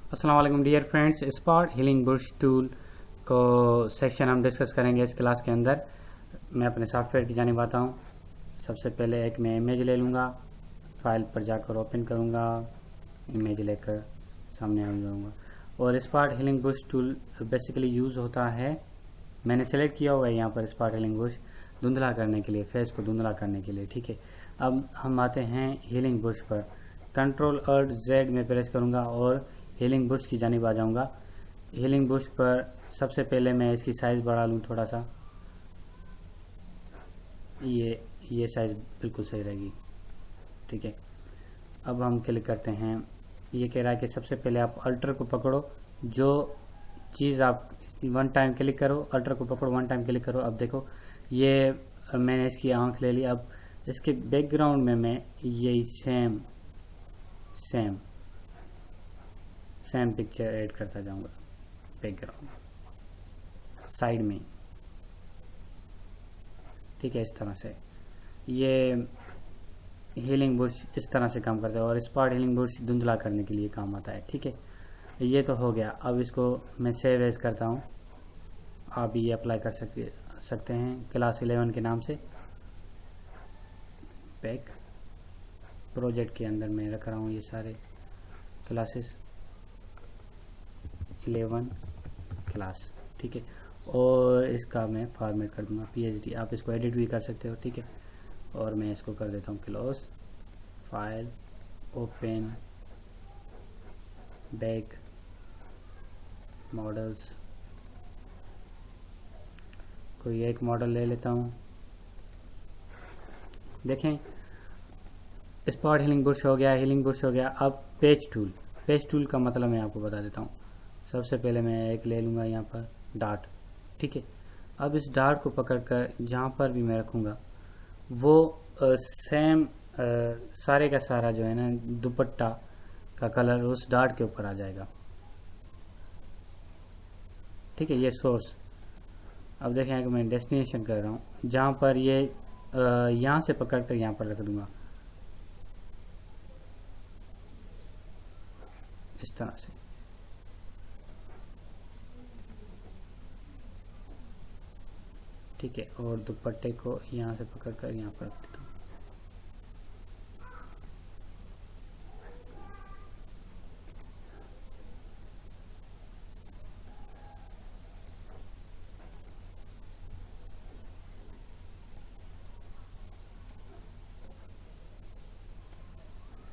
अस्सलाम वालेकुम dear friends, स्पॉट हीलिंग बुश टूल को सेक्शन हम डिस्कस करेंगे इस क्लास के अंदर। मैं अपने सॉफ्टवेयर की जानिब आता हूँ। सबसे पहले एक मैं इमेज ले लूँगा, फाइल पर जाकर ओपन करूँगा, इमेज लेकर सामने आ जाऊँगा। और स्पॉट हीलिंग बुश टूल बेसिकली यूज़ होता है, मैंने सेलेक्ट किया हुआ है यहाँ पर स्पॉट हीलिंग बुश धुंधला करने के लिए, फेस को धुंधला करने के लिए। ठीक है, अब हम आते हैं हीलिंग बुश पर। कंट्रोल Alt Z में प्रेस करूँगा और हीलिंग बुश की जानिब आ जाऊँगा। हीलिंग बुश पर सबसे पहले मैं इसकी साइज़ बढ़ा लूँ थोड़ा सा, ये साइज़ बिल्कुल सही रहेगी। ठीक है, अब हम क्लिक करते हैं। ये कह रहा है कि सबसे पहले आप अल्टर को पकड़ो, जो चीज़ आप वन टाइम क्लिक करो, अल्टर को पकड़ो, वन टाइम क्लिक करो। अब देखो ये मैंने इसकी आँख ले ली। अब इसके बैकग्राउंड में मैं यही सेम पिक्चर ऐड करता जाऊंगा बैकग्राउंड साइड में। ठीक है, इस तरह से ये हीलिंग बुश इस तरह से काम करता है और स्पॉट हीलिंग बुश धुंधला करने के लिए काम आता है। ठीक है, ये तो हो गया। अब इसको मैं सेव एज करता हूँ। आप ये अप्लाई कर सकते हैं क्लास 11 के नाम से। बैक प्रोजेक्ट के अंदर मैं रख रहा हूँ ये सारे क्लासेस 11 क्लास। ठीक है, और इसका मैं फॉर्मेट कर दूंगा PhD। आप इसको एडिट भी कर सकते हो। ठीक है, और मैं इसको कर देता हूँ close, file, open, back, models. कोई एक मॉडल ले लेता हूँ। देखें, स्पॉट हीलिंग बुश हो गया, हीलिंग बुश हो गया। अब पेज टूल का मतलब मैं आपको बता देता हूँ। सबसे पहले मैं एक ले लूँगा यहाँ पर डार्ट। ठीक है, अब इस डार्ट को पकड़कर जहाँ पर भी मैं रखूँगा वो सेम सारे का सारा जो है ना दुपट्टा का कलर उस डार्ट के ऊपर आ जाएगा। ठीक है, ये सोर्स। अब देखें कि मैं डेस्टिनेशन कर रहा हूँ, जहाँ पर ये यहाँ से पकड़कर यहाँ पर रख दूँगा इस तरह से। ठीक है, और दुपट्टे को यहाँ से पकड़कर यहाँ पर रख देता हूँ।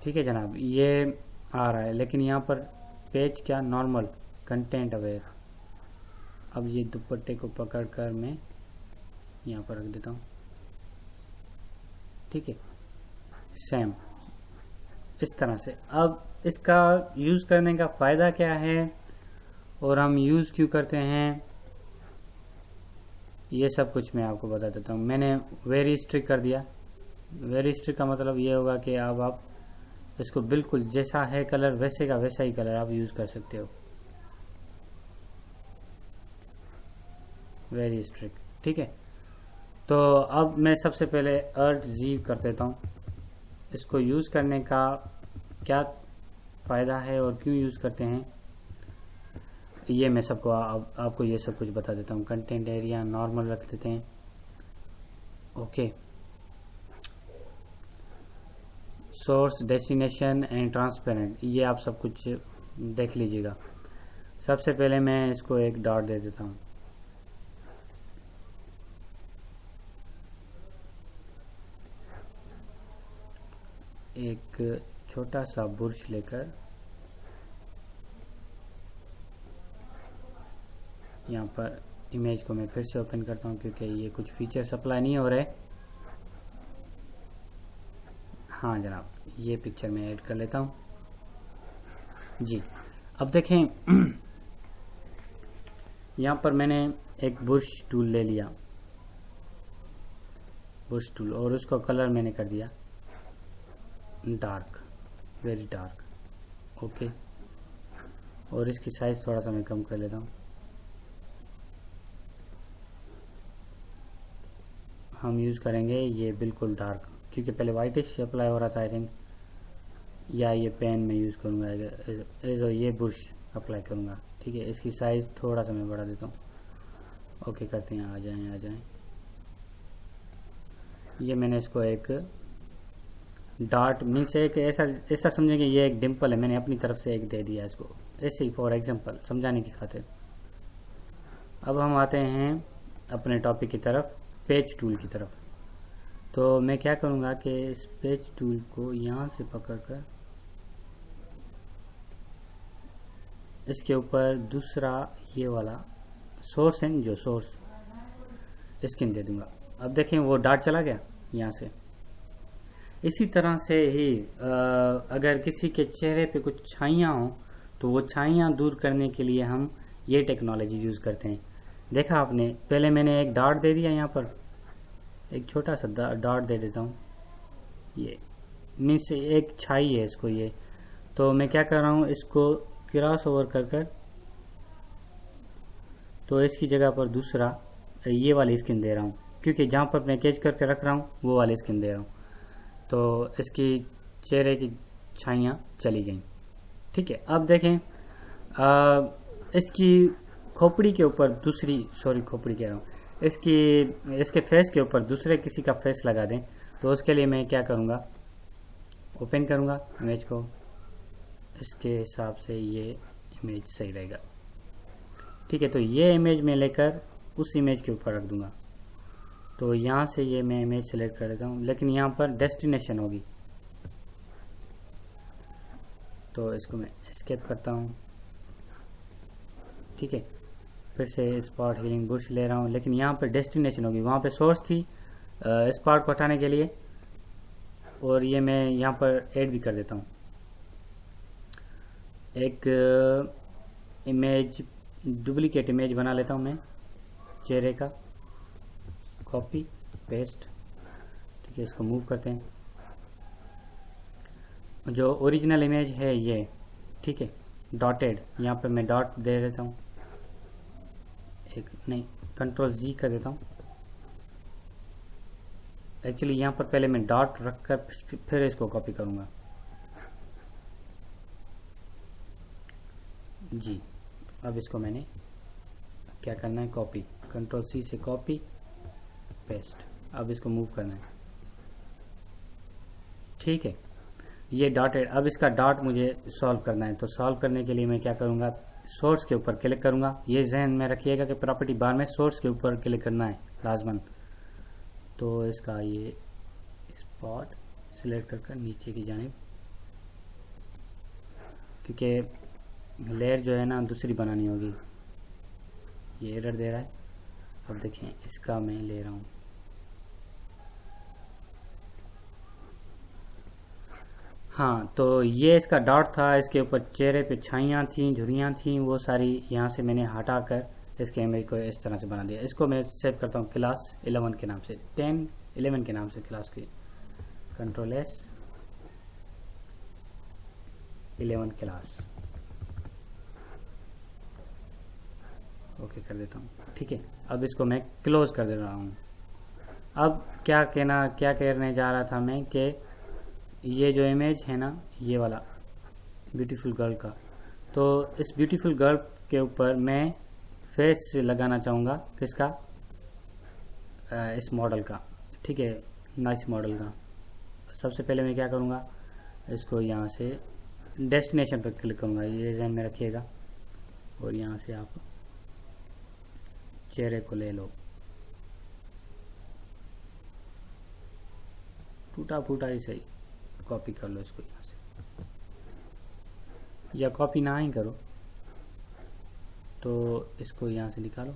ठीक है जनाब, ये आ रहा है, लेकिन यहाँ पर पेज क्या नॉर्मल कंटेंट अवेयर। अब ये दुपट्टे को पकड़कर मैं यहाँ पर रख देता हूँ। ठीक है, सेम इस तरह से। अब इसका यूज़ करने का फ़ायदा क्या है और हम यूज़ क्यों करते हैं, ये सब कुछ मैं आपको बता देता हूँ। मैंने वेरी स्ट्रिक्ट कर दिया। वेरी स्ट्रिक्ट का मतलब ये होगा कि अब आप इसको बिल्कुल जैसा है कलर वैसे का वैसा ही कलर आप यूज़ कर सकते हो। Very strict. ठीक है, तो अब मैं सबसे पहले Alt Z कर देता हूँ। इसको यूज़ करने का क्या फ़ायदा है और क्यों यूज़ करते हैं, ये मैं सबको आपको ये सब कुछ बता देता हूँ। कंटेंट एरिया नॉर्मल रख देते हैं। Okay, source, destination and transparent, ये आप सब कुछ देख लीजिएगा। सबसे पहले मैं इसको एक डॉट दे देता हूँ। एक छोटा सा बुर्श लेकर यहाँ पर इमेज को मैं फिर से ओपन करता हूँ, क्योंकि ये कुछ फीचर सप्लाई नहीं हो रहे। हाँ जनाब, ये पिक्चर मैं ऐड कर लेता हूँ जी। अब देखें यहाँ पर मैंने एक बुश टूल ले लिया, बुश टूल, और उसका कलर मैंने कर दिया डार्क, वेरी डार्क। ओके, और इसकी साइज थोड़ा सा मैं कम कर लेता हूँ। हम यूज़ करेंगे ये बिल्कुल डार्क, क्योंकि पहले वाइटिश अप्लाई हो रहा था आई थिंक, या ये पेन में यूज़ करूँगा। ये बुश अप्लाई करूँगा। ठीक है, इसकी साइज़ थोड़ा सा मैं बढ़ा देता हूँ। ओके करते हैं, आ जाएं। ये मैंने इसको एक डॉट मीन्स एक ऐसा समझें कि ये एक डिम्पल है, मैंने अपनी तरफ से एक दे दिया इसको, ऐसे ही फॉर एग्जांपल समझाने की खातिर। अब हम आते हैं अपने टॉपिक की तरफ, पेज टूल की तरफ। तो मैं क्या करूँगा कि इस पेज टूल को यहाँ से पकड़कर इसके ऊपर दूसरा ये वाला सोर्स है, जो सोर्स स्किन दे दूंगा। अब देखें वो डॉट चला गया यहाँ से। इसी तरह से ही अगर किसी के चेहरे पे कुछ छाइयाँ हों तो वो छाइयाँ दूर करने के लिए हम ये टेक्नोलॉजी यूज़ करते हैं। देखा आपने, पहले मैंने एक डॉट दे दिया, यहाँ पर एक छोटा सा डॉट दे देता हूँ, ये मीन्स एक छाई है इसको ये। तो मैं क्या कर रहा हूँ, इसको क्रॉस ओवर कर तो इसकी जगह पर दूसरा ये वाली स्किन दे रहा हूँ, क्योंकि जहाँ पर मैं कैच करके रख रहा हूँ वो वाली स्किन दे रहा हूँ। तो इसकी चेहरे की छाइयाँ चली गई। ठीक है, अब देखें इसकी खोपड़ी के ऊपर खोपड़ी कह रहा हूँ, इसके फेस के ऊपर दूसरे किसी का फेस लगा दें। तो उसके लिए मैं क्या करूँगा, ओपन करूँगा इमेज को, इसके हिसाब से ये इमेज सही रहेगा। ठीक है, तो ये इमेज मैं लेकर उस इमेज के ऊपर रख दूँगा। तो यहाँ से ये मैं इमेज सेलेक्ट कर देता हूँ, लेकिन यहाँ पर डेस्टिनेशन होगी, तो इसको मैं एस्केप करता हूँ। ठीक है, फिर से स्पॉट हीलिंग बुश ले रहा हूँ, लेकिन यहाँ पर डेस्टिनेशन होगी, वहाँ पे सोर्स थी स्पॉट को हटाने के लिए। और ये मैं यहाँ पर ऐड भी कर देता हूँ, एक इमेज डुप्लीकेट इमेज बना लेता हूँ मैं चेहरे का, कॉपी पेस्ट। ठीक है, इसको मूव करते हैं, जो ओरिजिनल इमेज है ये। ठीक है, डॉटेड, यहाँ पे मैं डॉट दे देता हूँ, एक नहीं कंट्रोल जी कर देता हूँ। एक्चुअली यहाँ पर पहले मैं डॉट रखकर फिर इसको कॉपी करूँगा जी। अब इसको मैंने क्या करना है, कॉपी, कंट्रोल सी से कॉपी पेस्ट। अब इसको मूव करना है। ठीक है, ये डॉटेड। अब इसका डॉट मुझे सॉल्व करना है, तो सॉल्व करने के लिए मैं क्या करूँगा, सोर्स के ऊपर क्लिक करूँगा। ये जहन में रखिएगा कि प्रॉपर्टी बार में सोर्स के ऊपर क्लिक करना है लाजमन। तो इसका ये स्पॉट सिलेक्ट कर नीचे की जानिब, क्योंकि लेयर जो है ना दूसरी बनानी होगी। ये एरर दे रहा है। अब देखें, इसका मैं ले रहा हूँ, हाँ, तो ये इसका डॉट था, इसके ऊपर चेहरे पे छाइयाँ थी, झुर्रियाँ थी, वो सारी यहाँ से मैंने हटाकर इसके इमेज को इस तरह से बना दिया। इसको मैं सेव करता हूँ क्लास 11 के नाम से, 10 11 के नाम से क्लास की, कंट्रोल एस 11 क्लास, ओके कर देता हूँ। ठीक है, अब इसको मैं क्लोज कर दे रहा हूँ। अब क्या कहने जा रहा था मैं कि ये जो इमेज है ना, ये वाला ब्यूटीफुल गर्ल का, तो इस ब्यूटीफुल गर्ल के ऊपर मैं फेस लगाना चाहूँगा, किसका, इस मॉडल का। ठीक है, नाइस मॉडल का। सबसे पहले मैं क्या करूँगा, इसको यहाँ से डेस्टिनेशन पर क्लिक करूँगा, ये ध्यान में रखिएगा। और यहाँ से आप चेहरे को ले लो, टूटा फूटा ही सही, कॉपी कर लो इसको यहाँ से, या कॉपी ना ही करो तो इसको यहाँ से निकालो,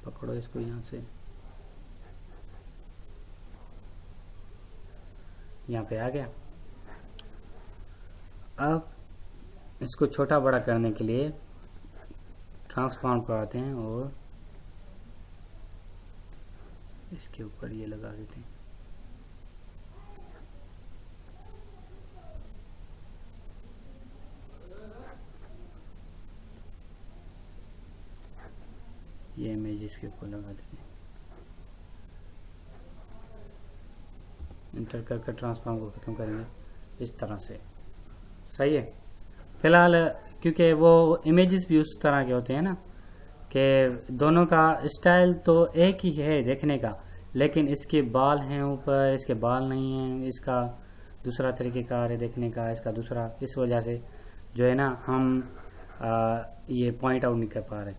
पकड़ो इसको यहाँ से, यहाँ पे आ गया। अब इसको छोटा बड़ा करने के लिए ट्रांसफॉर्म पर आते हैं और इसके ऊपर ये लगा देते हैं। ये इमेज इसके ऊपर लगा देते हैं, इंटर कर ट्रांसफॉर्म को खत्म करेंगे इस तरह से। सही है। फिलहाल क्योंकि वो इमेजेस भी उस तरह के होते हैं ना कि दोनों का स्टाइल तो एक ही है देखने का, लेकिन इसके बाल हैं ऊपर, इसके बाल नहीं हैं, इसका दूसरा तरीक़ेकार है देखने का, इसका दूसरा, इस वजह से जो है ना हम ये पॉइंट आउट नहीं कर पा रहे।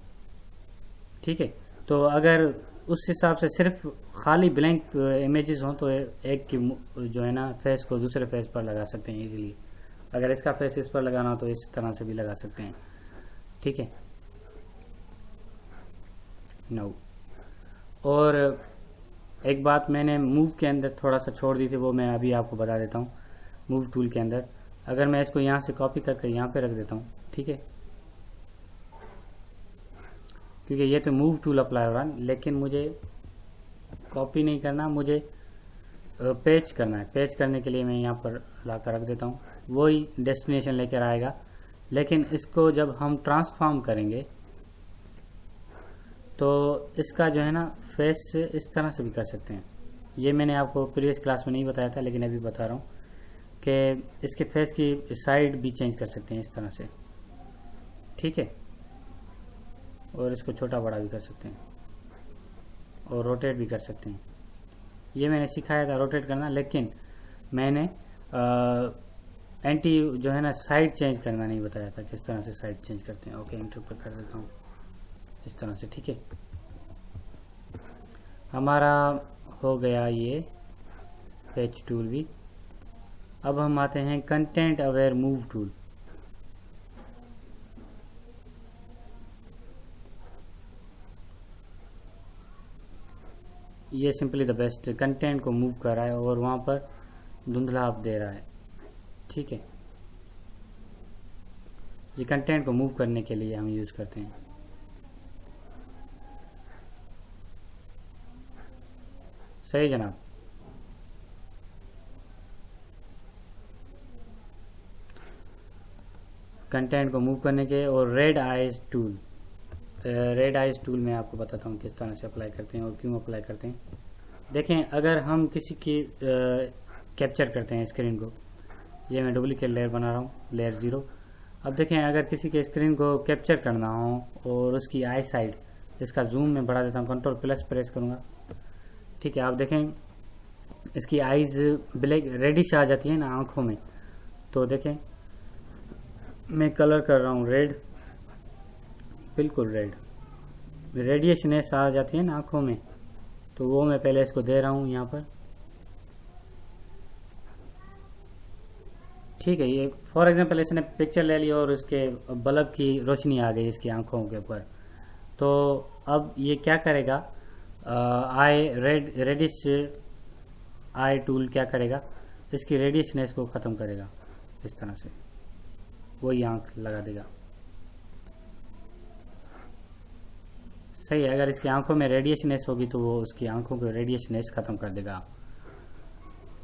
ठीक है, तो अगर उस हिसाब से सिर्फ खाली ब्लैंक इमेजेस हों तो एक की जो है ना फेस को दूसरे फेस पर लगा सकते हैं इजीली। अगर इसका फेस इस पर लगाना हो तो इस तरह से भी लगा सकते हैं। ठीक है, नो। और एक बात मैंने मूव के अंदर थोड़ा सा छोड़ दी थी, वो मैं अभी आपको बता देता हूँ। मूव टूल के अंदर अगर मैं इसको यहाँ से कॉपी करके यहाँ पे रख देता हूँ, ठीक है, क्योंकि ये तो मूव टूल अप्लाई हो रहा है, लेकिन मुझे कॉपी नहीं करना, मुझे पेस्ट करना है। पेस्ट करने के लिए मैं यहाँ पर ला कर रख देता हूँ, वही डेस्टिनेशन लेकर आएगा। लेकिन इसको जब हम ट्रांसफॉर्म करेंगे तो इसका जो है ना फेस इस तरह से भी कर सकते हैं। ये मैंने आपको प्रीवियस क्लास में नहीं बताया था, लेकिन अभी बता रहा हूँ कि इसके फेस की साइड भी चेंज कर सकते हैं इस तरह से। ठीक है, और इसको छोटा बड़ा भी कर सकते हैं और रोटेट भी कर सकते हैं। ये मैंने सिखाया था रोटेट करना, लेकिन मैंने एंटी जो है ना साइड चेंज करना नहीं बताया था, किस तरह से साइड चेंज करते हैं। ओके, एंटर पर कर देता हूँ इस तरह से। ठीक है, हमारा हो गया ये पेज टूल भी। अब हम आते हैं कंटेंट अवेयर मूव टूल। ये सिंपली द बेस्ट कंटेंट को मूव कर रहा है और वहाँ पर धुंधला आप दे रहा है। ठीक है, ये कंटेंट को मूव करने के लिए हम यूज करते हैं। सही जनाब। कंटेंट को मूव करने के। और red eyes tool, red eyes tool मैं आपको बताता हूँ किस तरह से अप्लाई करते हैं और क्यों अप्लाई करते हैं। देखें, अगर हम किसी की कैप्चर करते हैं स्क्रीन को, ये मैं डुप्लीकेट लेयर बना रहा हूँ, लेयर 0। अब देखें, अगर किसी के स्क्रीन को कैप्चर करना हो और उसकी आई साइड, इसका जूम में बढ़ा देता हूँ, कंट्रोल+ प्रेस करूँगा। ठीक है, आप देखें इसकी आईज ब्लैक रेडिश आ जाती है ना आंखों में। तो देखें मैं कलर कर रहा हूँ रेड, बिल्कुल रेड, रेडिएशनेस आ जाती है ना आंखों में, तो वो मैं पहले इसको दे रहा हूँ यहाँ पर। ठीक है, ये फॉर एग्जांपल इसने पिक्चर ले ली और उसके बल्ब की रोशनी आ गई इसकी आंखों के ऊपर। तो अब ये क्या करेगा, आई रेडिश आई टूल क्या करेगा, इसकी रेडिएशनेस को ख़त्म करेगा इस तरह से, वही आंख लगा देगा। सही है, अगर इसकी आंखों में रेडिएशनेस होगी तो वो उसकी आंखों को रेडिएशनेस ख़त्म कर देगा।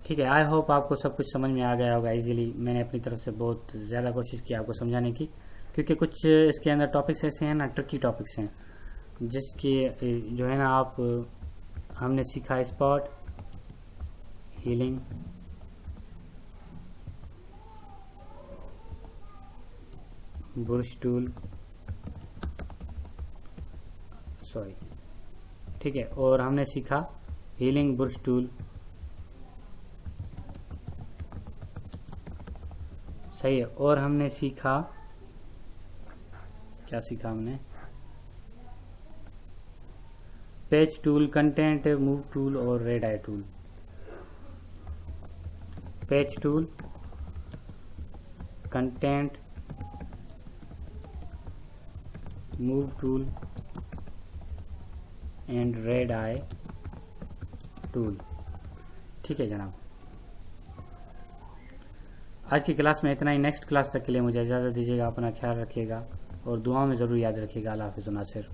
ठीक है, आई होप आपको सब कुछ समझ में आ गया होगा इजीली। मैंने अपनी तरफ से बहुत ज़्यादा कोशिश की आपको समझाने की, क्योंकि कुछ इसके अंदर टॉपिक्स ऐसे हैं ना, ट्रिकी टॉपिक्स हैं, जिसकी जो है ना आप हमने सीखा स्पॉट हीलिंग, बुश टूल, सॉरी, ठीक है, और हमने सीखा हीलिंग बुश टूल। सही है, और हमने सीखा, क्या सीखा हमने, page tool, content move tool और red eye tool. Page tool, content move tool and red eye tool. ठीक है जनाब, आज की क्लास में इतना ही। नेक्स्ट क्लास तक के लिए मुझे इजाज़त दीजिएगा, अपना ख्याल रखिएगा और दुआओं में ज़रूर याद रखिएगा। अल्लाह हाफ़िज़ नासिर।